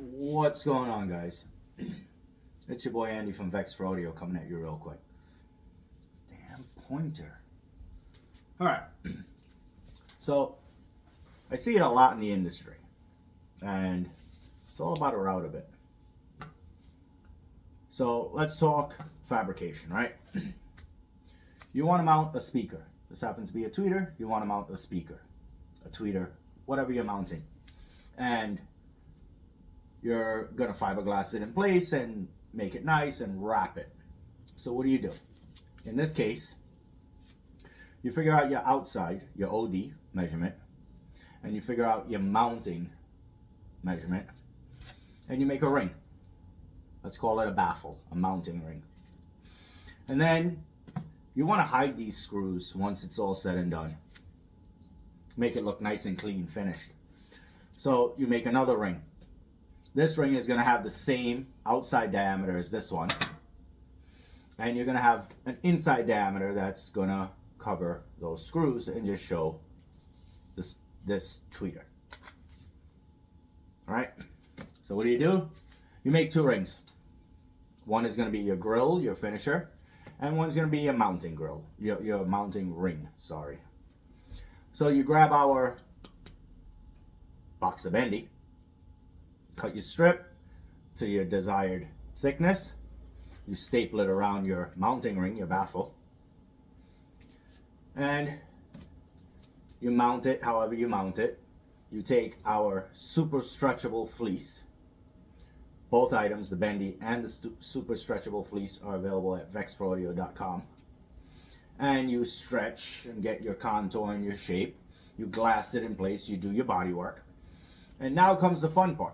What's going on, guys? It's your boy Andy from Vex Rodeo coming at you real quick. Damn pointer. Alright. So, I see it a lot in the industry. And it's all about a router bit. So, let's talk fabrication, right? You want to mount a speaker. This happens to be a tweeter. You want to mount a speaker. A tweeter. Whatever you're mounting. And you're going to fiberglass it in place and make it nice and wrap it. So what do? In this case, you figure out your outside, your OD measurement, and you figure out your mounting measurement, and you make a ring. Let's call it a baffle, a mounting ring. And then you want to hide these screws once it's all said and done. Make it look nice and clean, finished. So you make another ring. This ring is going to have the same outside diameter as this one. And you're going to have an inside diameter that's going to cover those screws and just show this tweeter. Alright, so what do? You make two rings. One is going to be your grill, your finisher, and one's going to be your mounting grill, your mounting ring, sorry. So you grab our box of bendy, cut your strip to your desired thickness. You staple it around your mounting ring, your baffle. And you mount it however you mount it. You take our super stretchable fleece. Both items, the bendy and the super stretchable fleece, are available at vexrodeo.com. And you stretch and get your contour and your shape. You glass it in place. You do your body work. And now comes the fun part.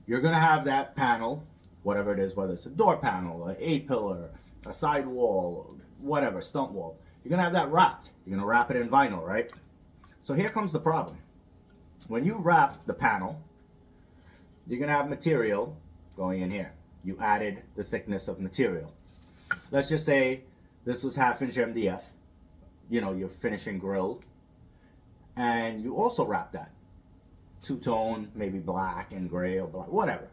You're going to have that panel, whatever it is, whether it's a door panel, an A-pillar, a side wall, whatever, stump wall. You're going to have that wrapped. You're going to wrap it in vinyl, right? So here comes the problem. When you wrap the panel, you're going to have material going in here. You added the thickness of material. Let's just say this was 1/2 inch MDF, you know, your finishing grill. And you also wrap that. Two-tone, maybe black and gray or black, whatever.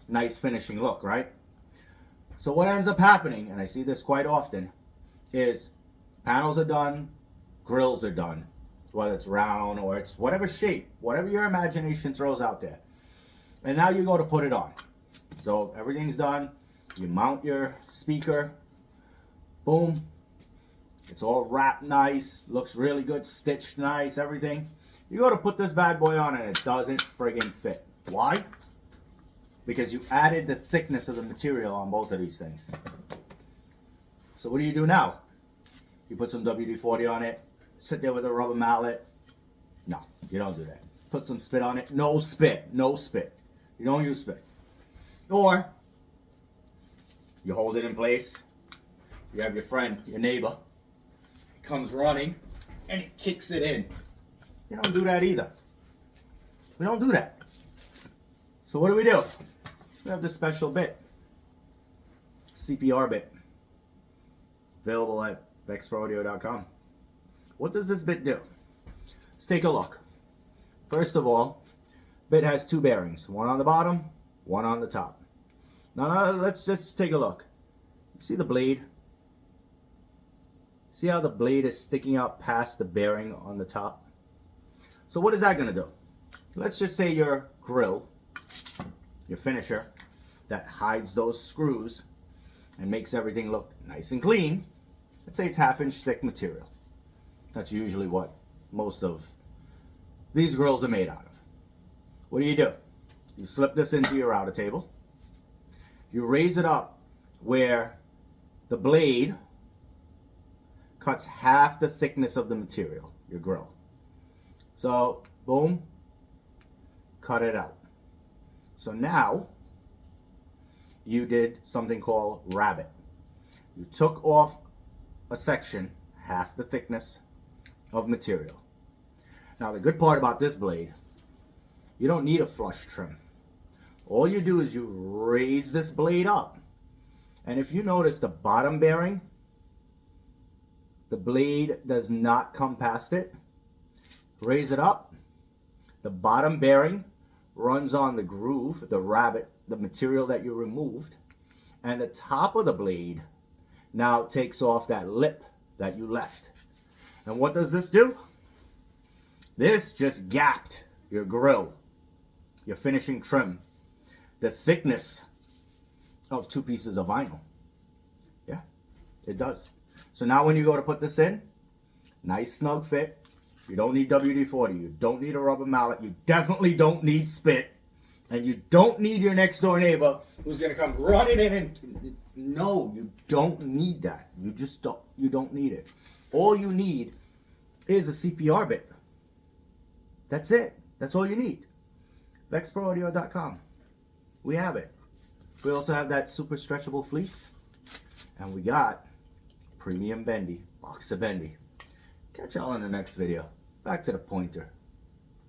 Nice finishing look, right? So what ends up happening, and I see this quite often, is panels are done, grills are done, whether it's round or it's whatever shape, whatever your imagination throws out there. And now you go to put it on. So everything's done. You mount your speaker. Boom. It's all wrapped nice, looks really good, stitched nice, everything. You go to put this bad boy on and it doesn't friggin' fit. Why? Because you added the thickness of the material on both of these things. So what do now? You put some WD-40 on it, sit there with a rubber mallet. No, you don't do that. Put some spit on it. No spit, no spit. You don't use spit. Or you hold it in place. You have your friend, your neighbor, he comes running and he kicks it in. You don't do that either. We don't do that. So what do? We have this special bit. CPR bit. Available at vexrodeo.com. What does this bit do? Let's take a look. First of all, bit has two bearings. One on the bottom, one on the top. Now let's just take a look. See the blade? See how the blade is sticking out past the bearing on the top? So what is that going to do? Let's just say your grill, your finisher, that hides those screws and makes everything look nice and clean. Let's say it's 1/2 inch thick material. That's usually what most of these grills are made out of. What do? You slip this into your router table. You raise it up where the blade cuts 1/2 the thickness of the material, your grill. So, boom, cut it out. So now, you did something called rabbet. You took off a section, 1/2 the thickness of material. Now the good part about this blade, you don't need a flush trim. All you do is you raise this blade up. And if you notice the bottom bearing, the blade does not come past it. Raise it up. The bottom bearing runs on the groove, the rabbet, the material that you removed, and the top of the blade now takes off that lip that you left. And what does this do? This just gapped your grill, your finishing trim, the thickness of 2 pieces of vinyl. Yeah, it does. So now when you go to put this in, nice snug fit. You don't need WD-40. You don't need a rubber mallet. You definitely don't need spit. And you don't need your next door neighbor who's going to come running in and... No, you don't need that. You just don't. You don't need it. All you need is a CPR bit. That's it. That's all you need. VexProAudio.com. We have it. We also have that super stretchable fleece. And we got premium bendy, box of bendy. Catch y'all in the next video. Back to the pointer.